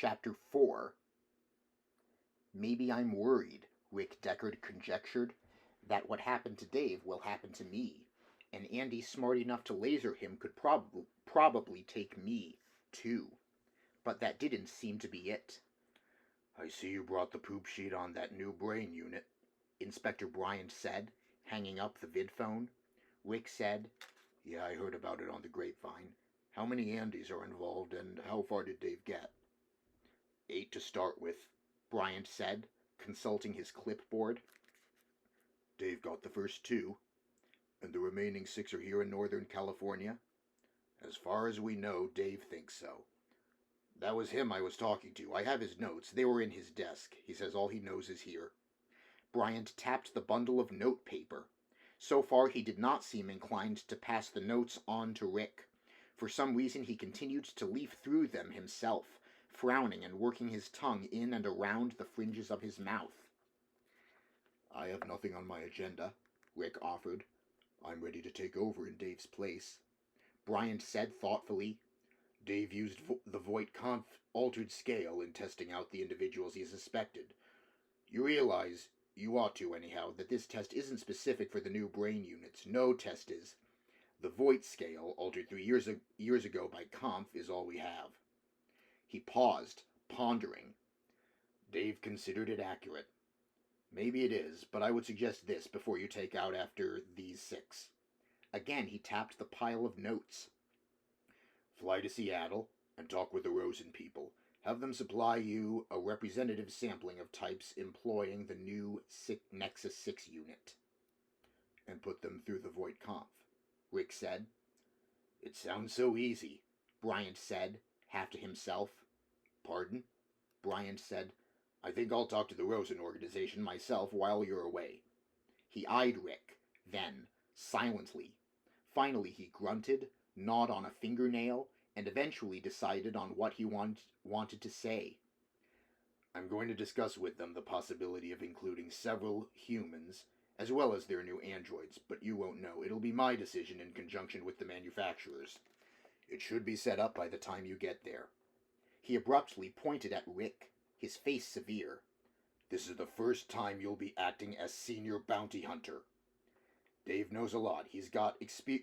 Chapter 4. Maybe I'm worried, Rick Deckard conjectured, that what happened to Dave will happen to me, and Andy smart enough to laser him could probably take me, too. But that didn't seem to be it. I see you brought the poop sheet on that new brain unit, Inspector Bryant said, hanging up the vidphone. Rick said, Yeah, I heard about it on the grapevine. How many Andys are involved, and how far did Dave get? 8 to start with, Bryant said, consulting his clipboard. Dave got the first 2, and the remaining 6 are here in Northern California? As far as we know, Dave thinks so. That was him I was talking to. I have his notes. They were in his desk. He says all he knows is here. Bryant tapped the bundle of note paper. So far he did not seem inclined to pass the notes on to Rick. For some reason he continued to leaf through them himself, frowning and working his tongue in and around the fringes of his mouth. I have nothing on my agenda, Rick offered. I'm ready to take over in Dave's place. Bryant said thoughtfully. Dave used the Voight-Kampff altered scale in testing out the individuals he suspected. You realize, you ought to anyhow, that this test isn't specific for the new brain units. No test is. The Voight scale, altered 3 years ago by Kampff, is all we have. He paused, pondering. Dave considered it accurate. Maybe it is, but I would suggest this before you take out after these 6. Again he tapped the pile of notes. Fly to Seattle and talk with the Rosen people. Have them supply you a representative sampling of types employing the new Nexus 6 unit. And put them through the Voight-Kampff, Rick said. It sounds so easy, Bryant said, half to himself. Pardon? Bryant said, I think I'll talk to the Rosen organization myself while you're away. He eyed Rick, then, silently. Finally he grunted, gnawed on a fingernail, and eventually decided on what he wanted to say. I'm going to discuss with them the possibility of including several humans, as well as their new androids, but you won't know. It'll be my decision in conjunction with the manufacturers. It should be set up by the time you get there. He abruptly pointed at Rick, his face severe. This is the first time you'll be acting as senior bounty hunter. Dave knows a lot. He's got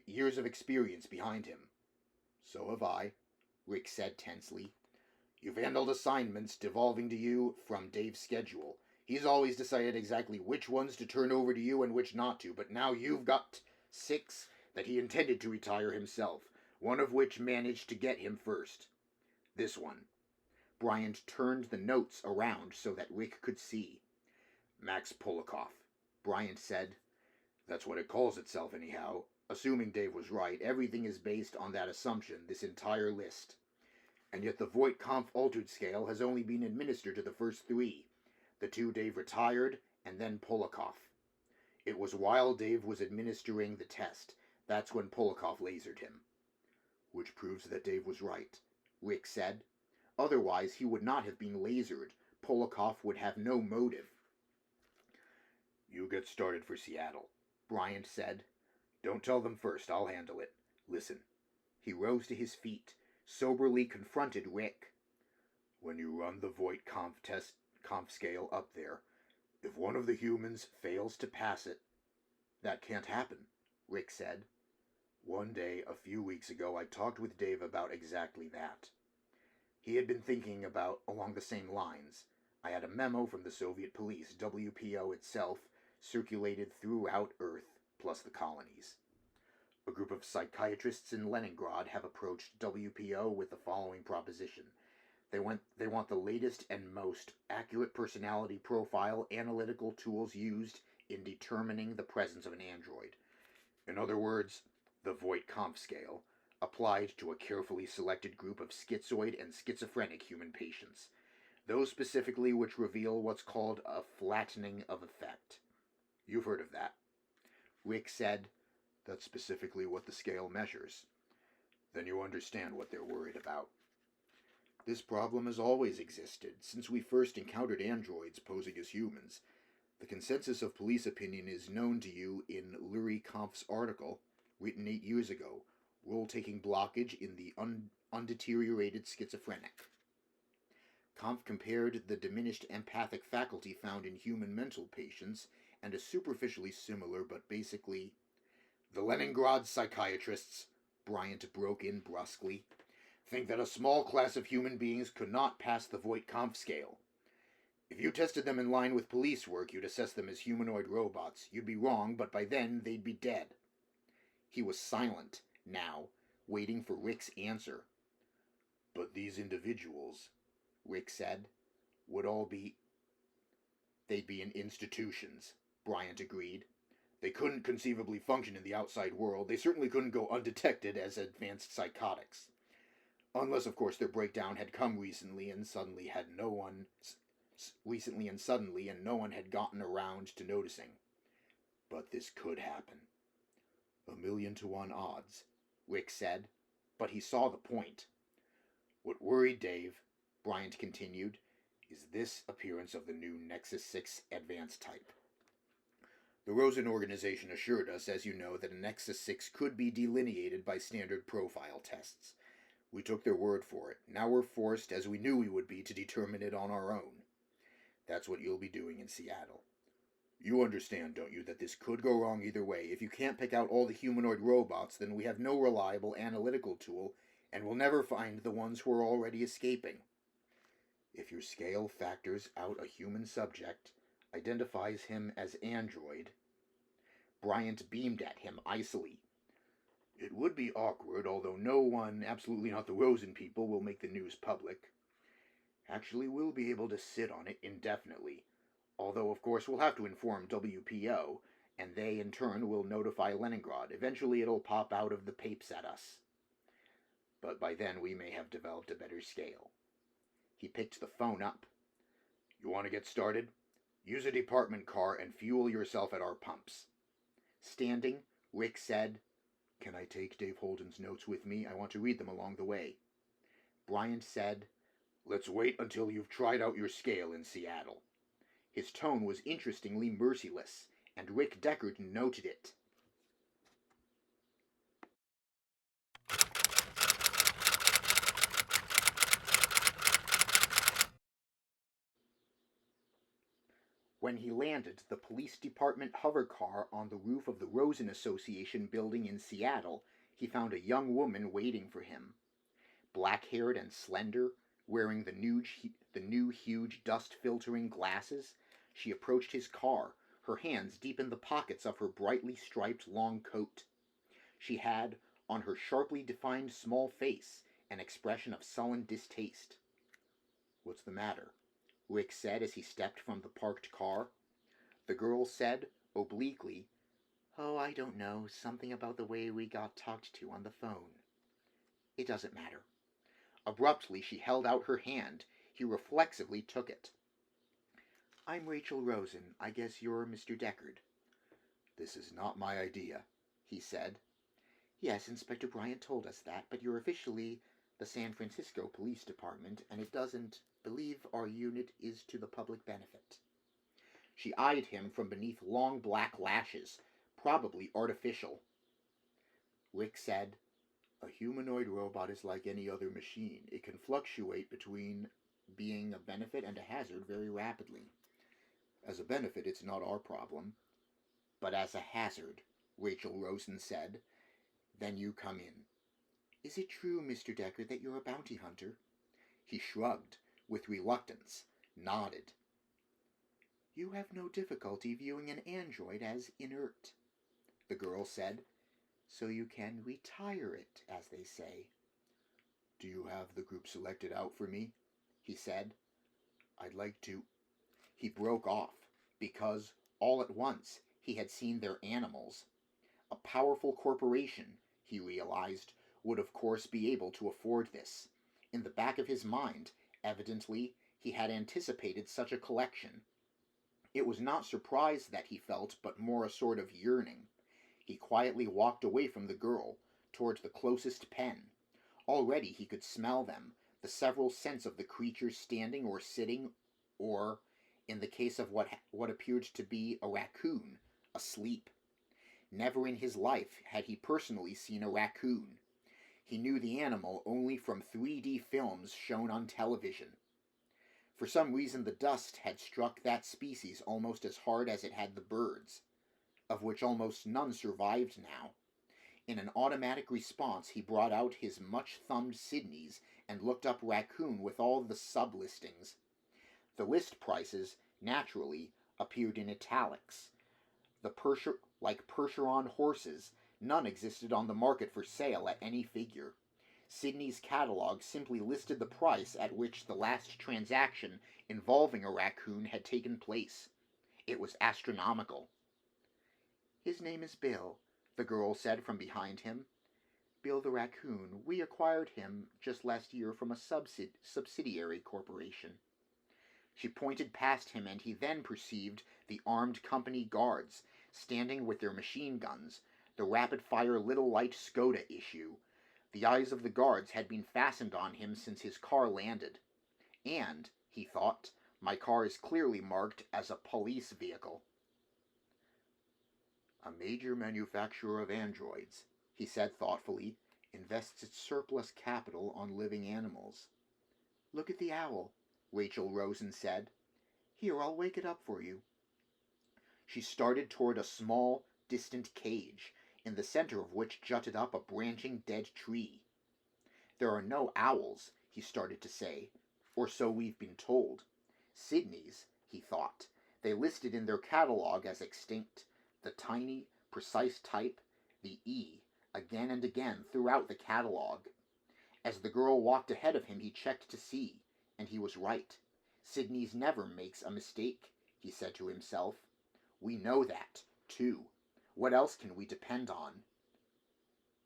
years of experience behind him. So have I, Rick said tensely. You've handled assignments devolving to you from Dave's schedule. He's always decided exactly which ones to turn over to you and which not to, but now you've got 6 that he intended to retire himself, one of which managed to get him first. This one. Bryant turned the notes around so that Rick could see. Max Polikoff, Bryant said. That's what it calls itself anyhow. Assuming Dave was right, everything is based on that assumption, this entire list. And yet the Voight-Kampff altered scale has only been administered to the first 3. The 2 Dave retired, and then Polikoff. It was while Dave was administering the test. That's when Polikoff lasered him. Which proves that Dave was right, Rick said. Otherwise he would not have been lasered. Polikoff would have no motive. You get started for Seattle, Bryant said. Don't tell them first, I'll handle it. Listen. He rose to his feet, soberly confronted Rick. When you run the Voight-Kampff scale up there, if one of the humans fails to pass it... That can't happen, Rick said. One day, a few weeks ago, I talked with Dave about exactly that. He had been thinking about along the same lines. I had a memo from the Soviet police, WPO itself, circulated throughout Earth, plus the colonies. A group of psychiatrists in Leningrad have approached WPO with the following proposition. They want the latest and most accurate personality profile analytical tools used in determining the presence of an android. In other words, the Voight-Kampff scale, applied to a carefully selected group of schizoid and schizophrenic human patients. Those specifically which reveal what's called a flattening of effect. You've heard of that. Rick said, That's specifically what the scale measures. Then you understand what they're worried about. This problem has always existed, since we first encountered androids posing as humans. The consensus of police opinion is known to you in Lurie Kampff's article, written 8 years ago, Role-Taking Blockage in the Undeteriorated Schizophrenic. Kampf compared the diminished empathic faculty found in human mental patients and a superficially similar but basically... The Leningrad psychiatrists, Bryant broke in brusquely, think that a small class of human beings could not pass the Voight-Kampff scale. If you tested them in line with police work, you'd assess them as humanoid robots. You'd be wrong, but by then they'd be dead. He was silent, now, waiting for Rick's answer. But these individuals, Rick said, would all be... They'd be in institutions, Bryant agreed. They couldn't conceivably function in the outside world. They certainly couldn't go undetected as advanced psychotics. Unless, of course, their breakdown had come recently and suddenly no one had gotten around to noticing. But this could happen. 1,000,000 to 1 odds, Rick said, but he saw the point. What worried Dave, Bryant continued, is this appearance of the new Nexus 6 advanced type. The Rosen organization assured us, as you know, that a Nexus 6 could be delineated by standard profile tests. We took their word for it. Now we're forced, as we knew we would be, to determine it on our own. That's what you'll be doing in Seattle. You understand, don't you, that this could go wrong either way. If you can't pick out all the humanoid robots, then we have no reliable analytical tool, and we'll never find the ones who are already escaping. If your scale factors out a human subject, identifies him as android... Bryant beamed at him icily. It would be awkward, although no one, absolutely not the Rosen people, will make the news public. Actually, we'll be able to sit on it indefinitely. Although, of course, we'll have to inform WPO, and they, in turn, will notify Leningrad. Eventually it'll pop out of the papes at us. But by then we may have developed a better scale. He picked the phone up. You want to get started? Use a department car and fuel yourself at our pumps. Standing, Rick said, Can I take Dave Holden's notes with me? I want to read them along the way. Bryant said, Let's wait until you've tried out your scale in Seattle. His tone was interestingly merciless, and Rick Deckard noted it. When he landed the police department hover car on the roof of the Rosen Association building in Seattle, he found a young woman waiting for him. Black-haired and slender, wearing the new huge dust-filtering glasses, she approached his car, her hands deep in the pockets of her brightly striped long coat. She had, on her sharply defined small face, an expression of sullen distaste. What's the matter? Rick said as he stepped from the parked car. The girl said, obliquely, Oh, I don't know, something about the way we got talked to on the phone. It doesn't matter. Abruptly, she held out her hand. He reflexively took it. I'm Rachel Rosen. I guess you're Mr. Deckard. This is not my idea, he said. Yes, Inspector Bryant told us that, but you're officially the San Francisco Police Department, and it doesn't believe our unit is to the public benefit. She eyed him from beneath long black lashes, probably artificial. Rick said, A humanoid robot is like any other machine. It can fluctuate between being a benefit and a hazard very rapidly. As a benefit, it's not our problem. But as a hazard, Rachel Rosen said, then you come in. Is it true, Mr. Deckard, that you're a bounty hunter? He shrugged, with reluctance, nodded. You have no difficulty viewing an android as inert, the girl said, so you can retire it, as they say. Do you have the group selected out for me? He said. I'd like to... He broke off, because, all at once, he had seen their animals. A powerful corporation, he realized, would of course be able to afford this. In the back of his mind, evidently, he had anticipated such a collection. It was not surprise that he felt, but more a sort of yearning. He quietly walked away from the girl, towards the closest pen. Already he could smell them, the several scents of the creatures standing or sitting, or, in the case of what appeared to be a raccoon, asleep. Never in his life had he personally seen a raccoon. He knew the animal only from 3D films shown on television. For some reason, the dust had struck that species almost as hard as it had the birds, of which almost none survived now. In an automatic response, he brought out his much-thumbed Sydney's and looked up raccoon with all the sub-listings. The list prices, naturally, appeared in italics. Like Percheron horses, none existed on the market for sale at any figure. Sydney's catalog simply listed the price at which the last transaction involving a raccoon had taken place. It was astronomical. "His name is Bill," the girl said from behind him. "Bill the raccoon. We acquired him just last year from a subsidiary corporation." She pointed past him, and he then perceived the armed company guards, standing with their machine guns, the rapid-fire little light Skoda issue. The eyes of the guards had been fastened on him since his car landed. And, he thought, my car is clearly marked as a police vehicle. "A major manufacturer of androids," he said thoughtfully, "invests its surplus capital on living animals." "Look at the owl," Rachel Rosen said. "Here, I'll wake it up for you." She started toward a small, distant cage, in the center of which jutted up a branching dead tree. "There are no owls," he started to say, "or so we've been told. Sydney's," he thought, "they listed in their catalog as extinct. The tiny, precise type, the E, again and again throughout the catalog. As the girl walked ahead of him, he checked to see, and he was right. Sydney's never makes a mistake, he said to himself. We know that, too. What else can we depend on?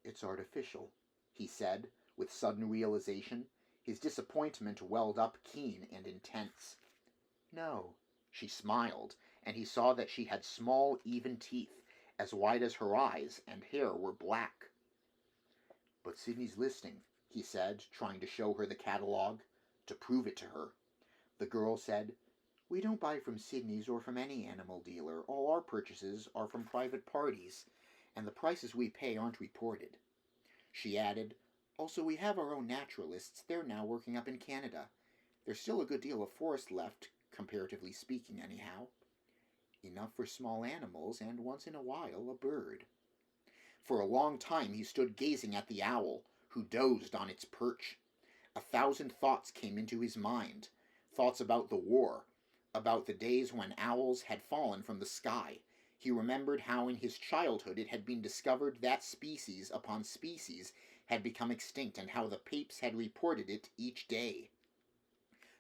"It's artificial," he said, with sudden realization. His disappointment welled up keen and intense. "No," she smiled, and he saw that she had small, even teeth, as wide as her eyes, and hair were black. "But Sydney's listing," he said, trying to show her the catalog, to prove it to her. The girl said, "We don't buy from Sydney's or from any animal dealer. All our purchases are from private parties, and the prices we pay aren't reported." She added, "Also, we have our own naturalists. They're now working up in Canada. There's still a good deal of forest left, comparatively speaking anyhow. Enough for small animals, and once in a while a bird." For a long time he stood gazing at the owl, who dozed on its perch. 1,000 thoughts came into his mind, thoughts about the war, about the days when owls had fallen from the sky. He remembered how in his childhood it had been discovered that species upon species had become extinct, and how the papers had reported it each day.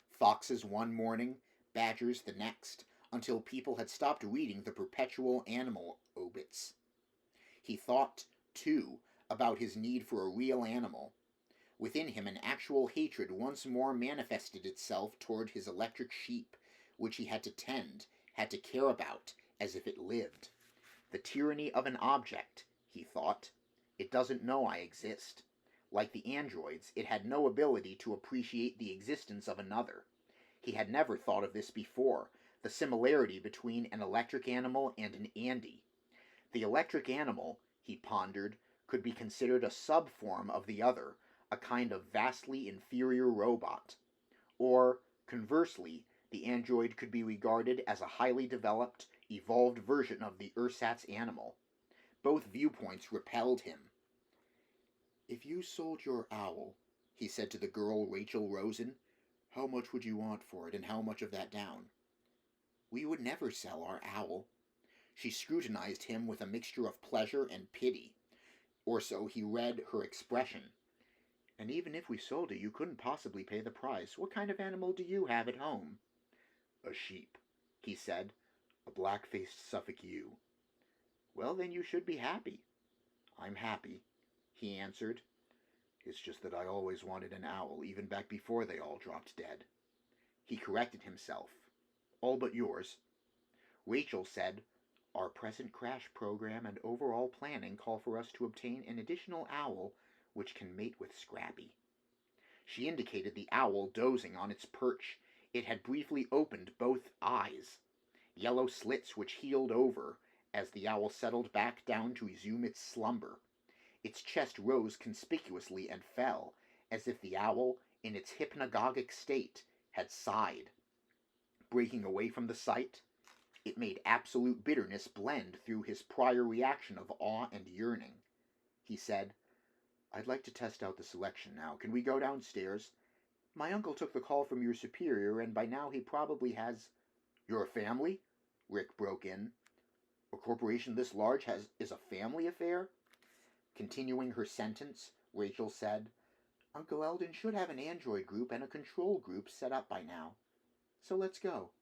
Foxes one morning, badgers the next, until people had stopped reading the perpetual animal obits. He thought, too, about his need for a real animal. Within him an actual hatred once more manifested itself toward his electric sheep, which he had to tend, had to care about, as if it lived. The tyranny of an object, he thought. It doesn't know I exist. Like the androids, it had no ability to appreciate the existence of another. He had never thought of this before, the similarity between an electric animal and an Andy. The electric animal, he pondered, could be considered a sub-form of the other, a kind of vastly inferior robot. Or, conversely, the android could be regarded as a highly developed, evolved version of the ersatz animal. Both viewpoints repelled him. "If you sold your owl," he said to the girl Rachel Rosen, "how much would you want for it, and how much of that down?" "We would never sell our owl." She scrutinized him with a mixture of pleasure and pity, or so he read her expression. "And even if we sold it, you couldn't possibly pay the price. What kind of animal do you have at home?" "A sheep," he said, "a black-faced Suffolk ewe." "Well, then you should be happy." "I'm happy," he answered. "It's just that I always wanted an owl, even back before they all dropped dead." He corrected himself. "All but yours." Rachel said, "Our present crash program and overall planning call for us to obtain an additional owl which can mate with Scrappy." She indicated the owl dozing on its perch. It had briefly opened both eyes, yellow slits which healed over as the owl settled back down to resume its slumber. Its chest rose conspicuously and fell, as if the owl, in its hypnagogic state, had sighed. breaking away from the sight. It made absolute bitterness blend through his prior reaction of awe and yearning. He said, "I'd like to test out the selection now. Can we go downstairs? My uncle took the call from your superior, and by now he probably has—" "Your family?" Rick broke in. "A corporation this large is a family affair?" Continuing her sentence, Rachel said, "Uncle Eldon should have an android group and a control group set up by now. So let's go."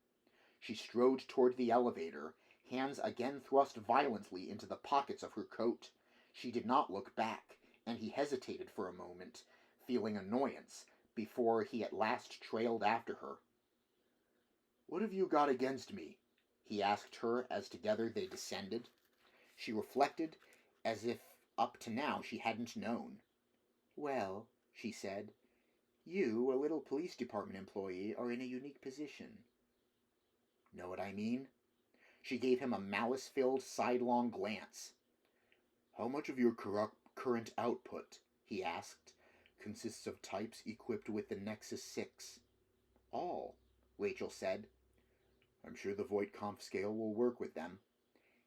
She strode toward the elevator, hands again thrust violently into the pockets of her coat. She did not look back, and he hesitated for a moment, feeling annoyance, before he at last trailed after her. "What have you got against me?" he asked her as together they descended. She reflected, as if up to now she hadn't known. "Well," she said, "you, a little police department employee, are in a unique position." "Know what I mean?" She gave him a malice-filled sidelong glance. "How much of your current output," he asked, "consists of types equipped with the Nexus 6? "All," Rachel said. "I'm sure the Voight-Kampff scale will work with them.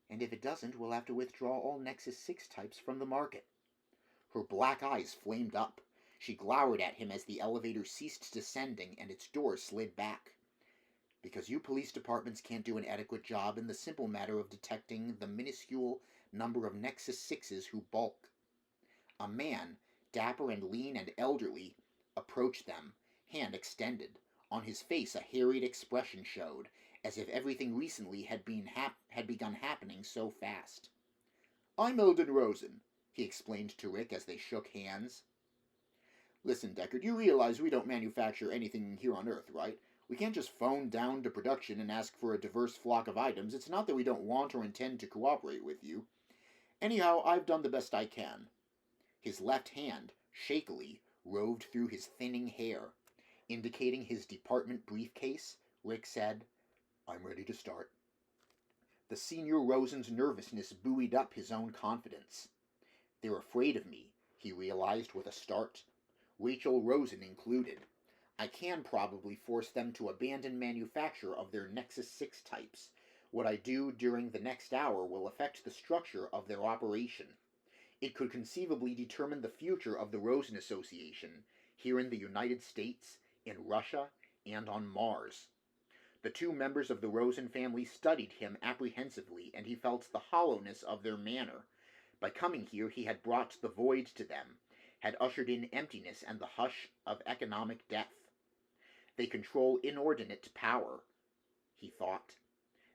And if it doesn't, we'll have to withdraw all Nexus 6 types from the market." Her black eyes flamed up. She glowered at him as the elevator ceased descending and its door slid back. "Because you police departments can't do an adequate job in the simple matter of detecting the minuscule number of Nexus 6s who bulk." A man, dapper and lean and elderly, approached them, hand extended. On his face a harried expression showed, as if everything recently had begun happening so fast. "I'm Eldon Rosen," he explained to Rick as they shook hands. "Listen, Deckard, you realize we don't manufacture anything here on Earth, right? We can't just phone down to production and ask for a diverse flock of items. It's not that we don't want or intend to cooperate with you. Anyhow, I've done the best I can." His left hand, shakily, roved through his thinning hair. Indicating his department briefcase, Rick said, "I'm ready to start." The senior Rosen's nervousness buoyed up his own confidence. "They're afraid of me," he realized with a start. Rachel Rosen included. "I can probably force them to abandon manufacture of their Nexus 6 types. What I do during the next hour will affect the structure of their operation. It could conceivably determine the future of the Rosen Association, here in the United States, in Russia, and on Mars." The two members of the Rosen family studied him apprehensively, and he felt the hollowness of their manner. By coming here he had brought the void to them, had ushered in emptiness and the hush of economic death. They control inordinate power, he thought.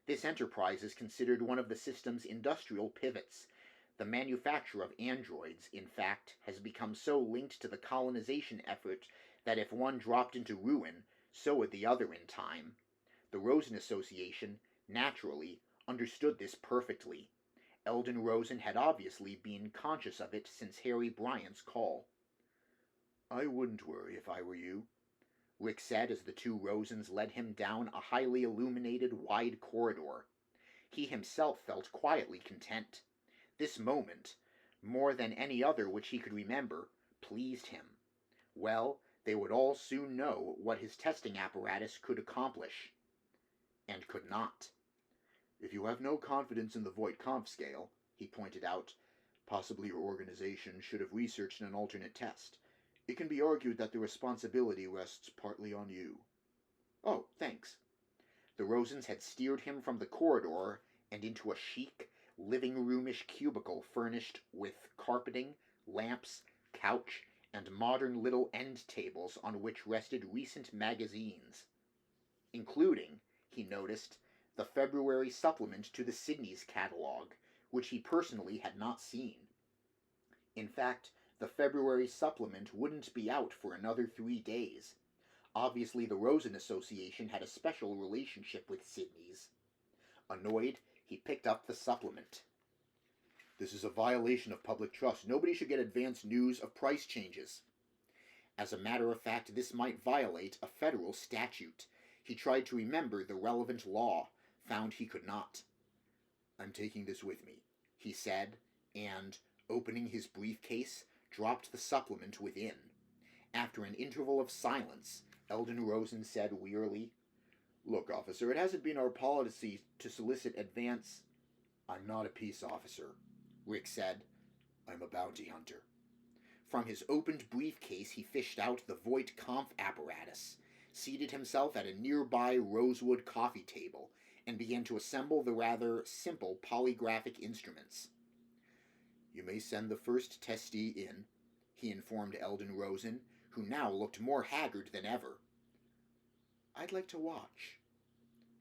This enterprise is considered one of the system's industrial pivots. The manufacture of androids, in fact, has become so linked to the colonization effort that if one dropped into ruin, so would the other in time. The Rosen Association, naturally, understood this perfectly. Eldon Rosen had obviously been conscious of it since Harry Bryant's call. "I wouldn't worry if I were you," Rick said as the two Rosens led him down a highly illuminated, wide corridor. He himself felt quietly content. This moment, more than any other which he could remember, pleased him. Well, they would all soon know what his testing apparatus could accomplish, and could not. "If you have no confidence in the Voight-Kampff scale," he pointed out, "possibly your organization should have researched an alternate test. It can be argued that the responsibility rests partly on you." "Oh, thanks." The Rosens had steered him from the corridor and into a chic, living-roomish cubicle furnished with carpeting, lamps, couch, and modern little end tables on which rested recent magazines, including, he noticed, the February supplement to the Sydney's catalog, which he personally had not seen. In fact, the February supplement wouldn't be out for another 3 days. Obviously, the Rosen Association had a special relationship with Sydney's. Annoyed, he picked up the supplement. "This is a violation of public trust. Nobody should get advance news of price changes." As a matter of fact, this might violate a federal statute. He tried to remember the relevant law, found he could not. "I'm taking this with me," he said, and, opening his briefcase, dropped the supplement within. After an interval of silence, Eldon Rosen said wearily, Look, officer, it hasn't been our policy to solicit advance. I'm not a peace officer, Rick said. I'm a bounty hunter. From his opened briefcase, he fished out the Voight Kampf apparatus, seated himself at a nearby rosewood coffee table, and began to assemble the rather simple polygraphic instruments. You may send the first testee in, he informed Eldon Rosen, who now looked more haggard than ever. I'd like to watch,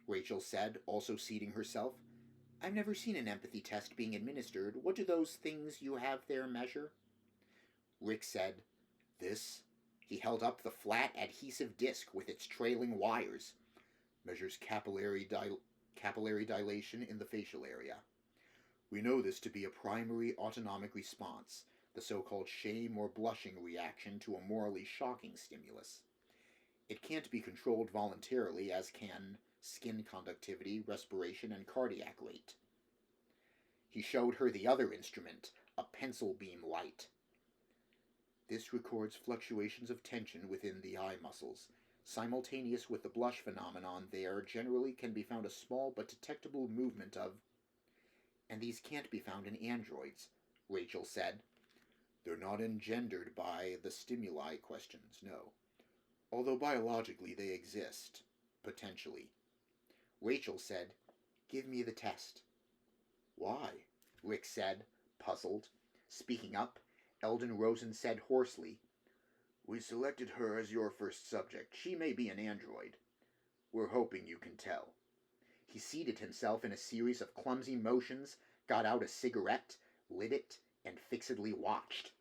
Rachel said, also seating herself. I've never seen an empathy test being administered. What do those things you have there measure? Rick said, This, he held up the flat adhesive disc with its trailing wires, measures capillary dilation in the facial area. We know this to be a primary autonomic response, the so-called shame or blushing reaction to a morally shocking stimulus. It can't be controlled voluntarily, as can skin conductivity, respiration, and cardiac rate. He showed her the other instrument, a pencil beam light. This records fluctuations of tension within the eye muscles. Simultaneous with the blush phenomenon, there generally can be found a small but detectable movement of... And these can't be found in androids, Rachel said. They're not engendered by the stimuli questions, no. Although biologically they exist, potentially. Rachel said, Give me the test. Why? Rick said, puzzled. Speaking up, Eldon Rosen said hoarsely, We selected her as your first subject. She may be an android. We're hoping you can tell. He seated himself in a series of clumsy motions, got out a cigarette, lit it, and fixedly watched.